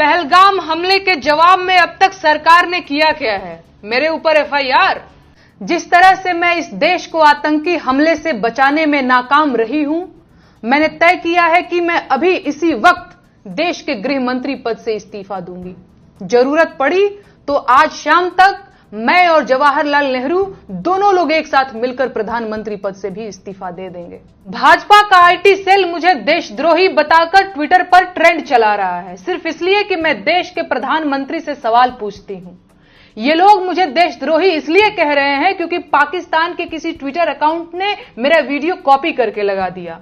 पहलगाम हमले के जवाब में अब तक सरकार ने किया क्या है? मेरे ऊपर एफआईआर। जिस तरह से मैं इस देश को आतंकी हमले से बचाने में नाकाम रही हूं, मैंने तय किया है कि मैं अभी इसी वक्त देश के गृह मंत्री पद से इस्तीफा दूंगी। जरूरत पड़ी तो आज शाम तक मैं और जवाहरलाल नेहरू दोनों लोग एक साथ मिलकर प्रधानमंत्री पद से भी इस्तीफा दे देंगे। भाजपा का आईटी सेल मुझे देशद्रोही बताकर ट्विटर पर ट्रेंड चला रहा है, सिर्फ इसलिए कि मैं देश के प्रधानमंत्री से सवाल पूछती हूं। ये लोग मुझे देशद्रोही इसलिए कह रहे हैं क्योंकि पाकिस्तान के किसी ट्विटर अकाउंट ने मेरा वीडियो कॉपी करके लगा दिया।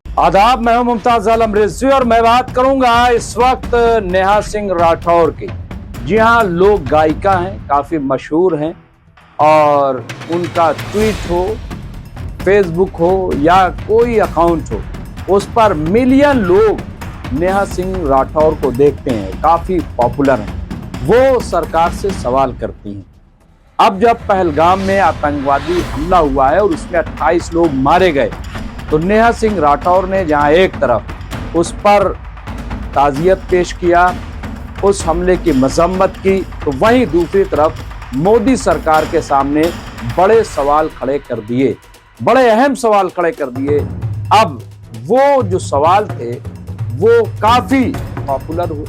आदाब, मैं हूं मुमताज आलम रिजवी और मैं बात करूंगा इस वक्त नेहा सिंह राठौर की। जी हां, लोग गायिका हैं, काफी मशहूर हैं और उनका ट्वीट हो, फेसबुक हो या कोई अकाउंट हो, उस पर मिलियन लोग नेहा सिंह राठौर को देखते हैं, काफी पॉपुलर हैं। वो सरकार से सवाल करती हैं। अब जब पहलगाम में आतंकवादी हमला हुआ है और उसमें 28 लोग मारे गए, तो नेहा सिंह राठौर ने जहां एक तरफ उस पर ताज़ियत पेश किया, उस हमले की मजम्मत की, तो वहीं दूसरी तरफ मोदी सरकार के सामने बड़े सवाल खड़े कर दिए, बड़े अहम सवाल खड़े कर दिए। अब वो जो सवाल थे वो काफी पॉपुलर हुए,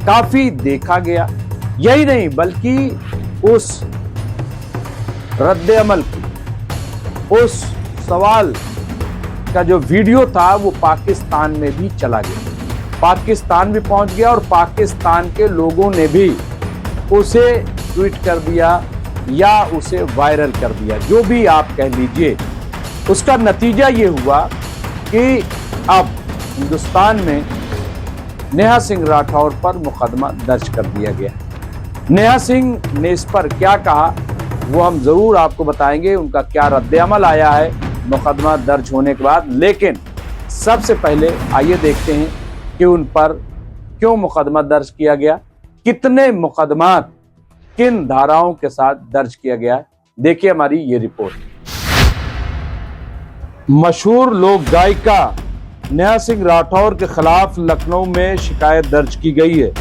काफी देखा गया। यही नहीं बल्कि उस रद्द-ए-अमल की, उस सवाल का जो वीडियो था वो पाकिस्तान में भी चला गया, पाकिस्तान भी पहुंच गया और पाकिस्तान के लोगों ने भी उसे ट्वीट कर दिया या उसे वायरल कर दिया, जो भी आप कह लीजिए। उसका नतीजा ये हुआ कि अब हिंदुस्तान में नेहा सिंह राठौर पर मुकदमा दर्ज कर दिया गया। नेहा सिंह ने इस पर क्या कहा वो हम जरूर आपको बताएंगे, उनका क्या रद्द-ए-अमल आया है मुकदमा दर्ज होने के बाद। लेकिन सबसे पहले आइए देखते हैं कि उन पर क्यों मुकदमा दर्ज किया गया, कितने मुकदमा किन धाराओं के साथ दर्ज किया गया। देखिए हमारी ये रिपोर्ट। मशहूर लोक गायिका नेहा सिंह राठौर के खिलाफ लखनऊ में शिकायत दर्ज की गई है।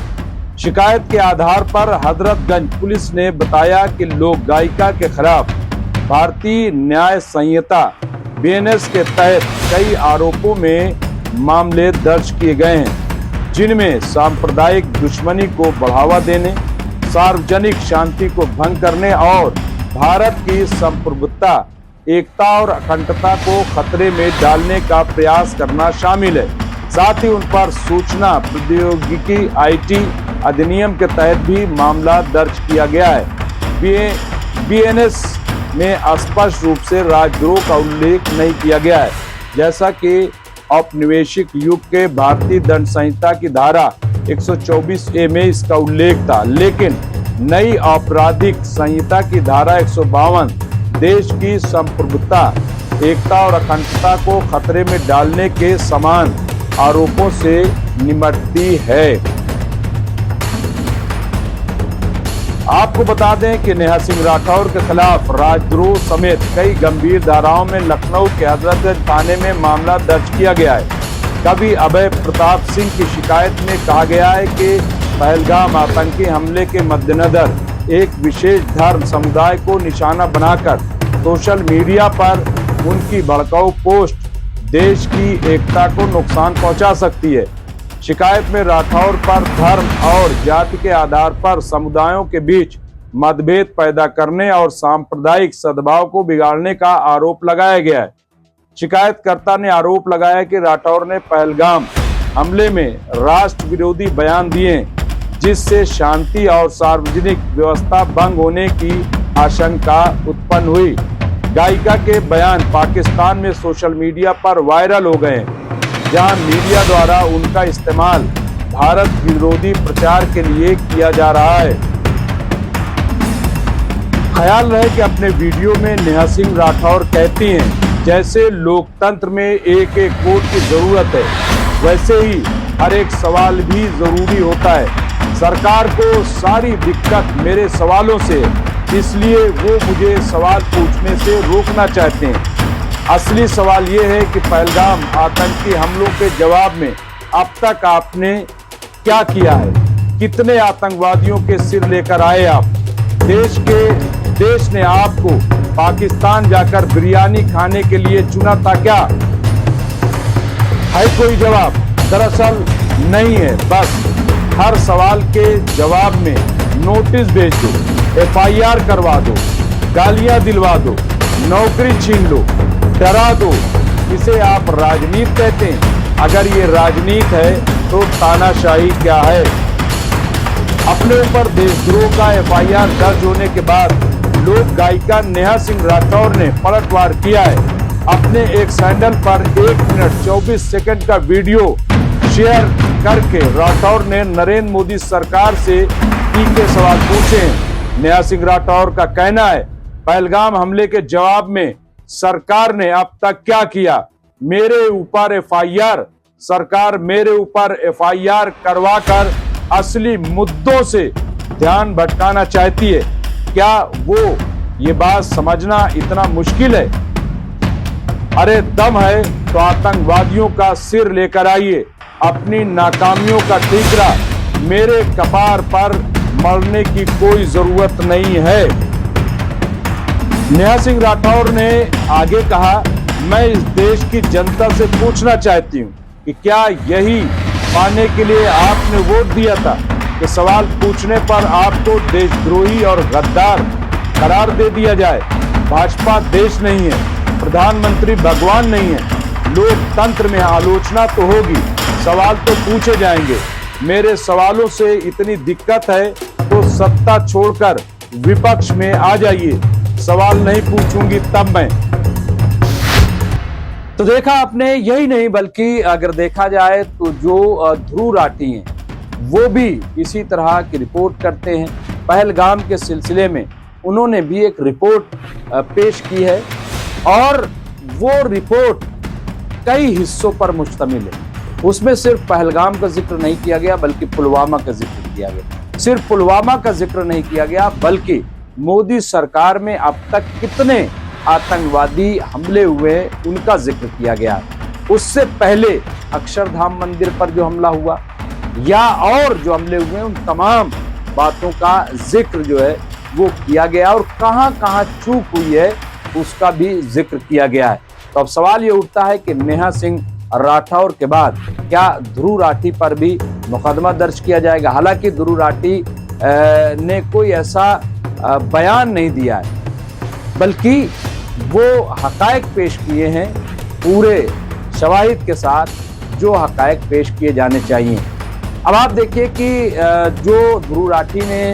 शिकायत के आधार पर हजरतगंज पुलिस ने बताया कि लोक गायिका के खिलाफ भारतीय न्याय संहिता बीएनएस के तहत कई आरोपों में मामले दर्ज किए गए हैं, जिनमें सांप्रदायिक दुश्मनी को बढ़ावा देने, सार्वजनिक शांति को भंग करने और भारत की संप्रभुता, एकता और अखंडता को खतरे में डालने का प्रयास करना शामिल है। साथ ही उन पर सूचना प्रौद्योगिकी आईटी अधिनियम के तहत भी मामला दर्ज किया गया है। बीएनएस में स्पष्ट रूप से राजद्रोह का उल्लेख नहीं किया गया है, जैसा कि औपनिवेशिक युग के भारतीय दंड संहिता की धारा 124A में इसका उल्लेख था। लेकिन नई आपराधिक संहिता की धारा 152 देश की संप्रभुता, एकता और अखंडता को खतरे में डालने के समान आरोपों से निपटती है। आपको बता दें कि नेहा सिंह राठौर के खिलाफ राजद्रोह समेत कई गंभीर धाराओं में लखनऊ के हजरतगंज थाने में मामला दर्ज किया गया है। कवि अभय प्रताप सिंह की शिकायत में कहा गया है कि पहलगाम आतंकी हमले के मद्देनजर एक विशेष धर्म समुदाय को निशाना बनाकर सोशल मीडिया पर उनकी भड़काऊ पोस्ट देश की एकता को नुकसान पहुंचा सकती है। शिकायत में राठौर पर धर्म और जाति के आधार पर समुदायों के बीच मतभेद पैदा करने और सांप्रदायिक सद्भाव को बिगाड़ने का आरोप लगाया गया है। शिकायतकर्ता ने आरोप लगाया कि राठौर ने पहलगाम हमले में राष्ट्र विरोधी बयान दिए, जिससे शांति और सार्वजनिक व्यवस्था भंग होने की आशंका उत्पन्न हुई। गायिका के बयान पाकिस्तान में सोशल मीडिया पर वायरल हो गए, जहां मीडिया द्वारा उनका इस्तेमाल भारत विरोधी प्रचार के लिए किया जा रहा है। ख्याल रहे कि अपने वीडियो में नेहा सिंह राठौर कहती हैं, जैसे लोकतंत्र में एक एक वोट की जरूरत है, वैसे ही हर एक सवाल भी जरूरी होता है। सरकार को सारी दिक्कत मेरे सवालों से, इसलिए वो मुझे सवाल पूछने से रोकना चाहते हैं। असली सवाल ये है कि पहलगाम आतंकी हमलों के जवाब में अब तक आपने क्या किया है? कितने आतंकवादियों के सिर लेकर आए आप? देश ने आपको पाकिस्तान जाकर बिरयानी खाने के लिए चुना था क्या? है कोई जवाब? दरअसल नहीं है। बस हर सवाल के जवाब में नोटिस भेज दो, FIR करवा दो, गालियां दिलवा दो, नौकरी छीन लो, डरा दो। इसे आप राजनीति कहते हैं? अगर ये राजनीति है तो तानाशाही क्या है? अपने ऊपर देशद्रोह का FIR दर्ज होने के बाद लोक गायिका नेहा सिंह राठौर ने पलटवार किया है। अपने एक सैंडल पर 1 मिनट 24 सेकंड का वीडियो शेयर करके राठौर ने नरेंद्र मोदी सरकार से तीखे सवाल पूछे हैं। नेहा सिंह राठौर का कहना है, पहलगाम हमले के जवाब में सरकार ने अब तक क्या किया? मेरे ऊपर FIR, सरकार मेरे ऊपर FIR करवाकर असली मुद्दों से ध्यान भटकाना चाहती है। क्या वो ये बात समझना इतना मुश्किल है? अरे दम है तो आतंकवादियों का सिर लेकर आइए। अपनी नाकामियों का ठीकरा मेरे कपार पर मरने की कोई जरूरत नहीं है। नेहा सिंह राठौर ने आगे कहा, मैं इस देश की जनता से पूछना चाहती हूं कि क्या यही पाने के लिए आपने वोट दिया था कि सवाल पूछने पर आपको देशद्रोही और गद्दार करार दे दिया जाए? भाजपा देश नहीं है, प्रधानमंत्री भगवान नहीं है। लोकतंत्र में आलोचना तो होगी, सवाल तो पूछे जाएंगे। मेरे सवालों से इतनी दिक्कत है तो सत्ता छोड़कर विपक्ष में आ जाइए। सवाल नहीं पूछूंगी तब मैं। तो देखा आपने, यही नहीं बल्कि अगर देखा जाए तो जो ध्रुव राठी हैं वो भी इसी तरह की रिपोर्ट करते हैं। पहलगाम के सिलसिले में उन्होंने भी एक रिपोर्ट पेश की है और वो रिपोर्ट कई हिस्सों पर मुश्तमिल है। उसमें सिर्फ पहलगाम का जिक्र नहीं किया गया बल्कि पुलवामा का जिक्र किया गया। सिर्फ पुलवामा का जिक्र नहीं किया गया बल्कि मोदी सरकार में अब तक कितने आतंकवादी हमले हुए उनका जिक्र किया गया। उससे पहले अक्षरधाम मंदिर पर जो हमला हुआ या और जो हमले हुए उन तमाम बातों का जिक्र जो है वो किया गया और कहां कहां चूक हुई है उसका भी जिक्र किया गया है। तो अब सवाल ये उठता है कि नेहा सिंह राठौर के बाद क्या ध्रुव राठी पर भी मुकदमा दर्ज किया जाएगा? हालांकि ध्रुव राठी ने कोई ऐसा बयान नहीं दिया है बल्कि वो हकायक पेश किए हैं पूरे शवाहिद के साथ जो हकायक पेश किए जाने चाहिए। अब आप देखिए कि जो ध्रुव राठी ने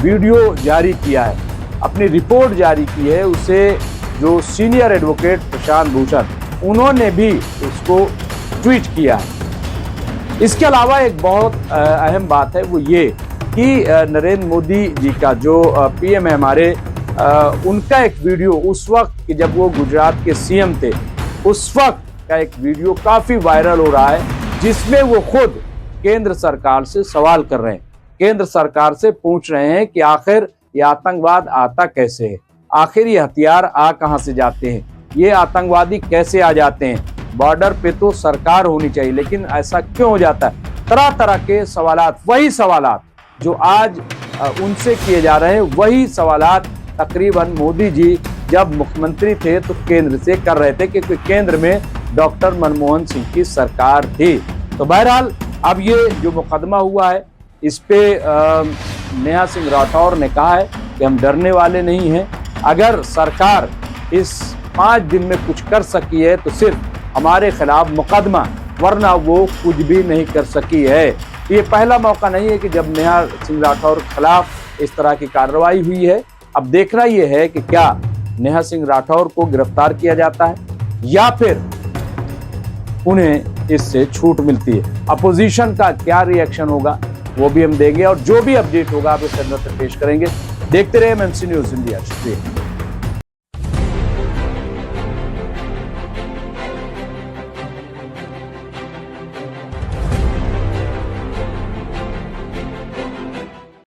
वीडियो जारी किया है, अपनी रिपोर्ट जारी की है, उसे जो सीनियर एडवोकेट प्रशांत भूषण उन्होंने भी उसको ट्वीट किया है। इसके अलावा एक बहुत अहम बात है वो ये कि नरेंद्र मोदी जी का जो PM है हमारे, उनका एक वीडियो उस वक्त कि जब वो गुजरात के CM थे उस वक्त का एक वीडियो काफी वायरल हो रहा है जिसमें वो खुद केंद्र सरकार से सवाल कर रहे हैं, केंद्र सरकार से पूछ रहे हैं कि आखिर ये आतंकवाद आता कैसे है, आखिर ये हथियार आ कहां से जाते हैं, ये आतंकवादी कैसे आ जाते हैं, बॉर्डर पे तो सरकार होनी चाहिए लेकिन ऐसा क्यों हो जाता है? तरह तरह के सवालात, वही सवालात जो आज उनसे किए जा रहे हैं, वही सवालात तकरीबन मोदी जी जब मुख्यमंत्री थे तो केंद्र से कर रहे थे क्योंकि केंद्र में डॉक्टर मनमोहन सिंह की सरकार थी। तो बहरहाल अब ये जो मुकदमा हुआ है इस पे नेहा सिंह राठौर ने कहा है कि हम डरने वाले नहीं हैं। अगर सरकार इस 5 दिन में कुछ कर सकी है तो सिर्फ हमारे खिलाफ मुकदमा, वरना वो कुछ भी नहीं कर सकी है। ये पहला मौका नहीं है कि जब नेहा सिंह राठौर के खिलाफ इस तरह की कार्रवाई हुई है। अब देखना यह है कि क्या नेहा सिंह राठौर को गिरफ्तार किया जाता है या फिर उन्हें इससे छूट मिलती है। अपोजिशन का क्या रिएक्शन होगा वो भी हम देंगे और जो भी अपडेट होगा आप इस अंदर से पेश करेंगे। देखते रहे MMC न्यूज़ इंडिया। शुक्रिया।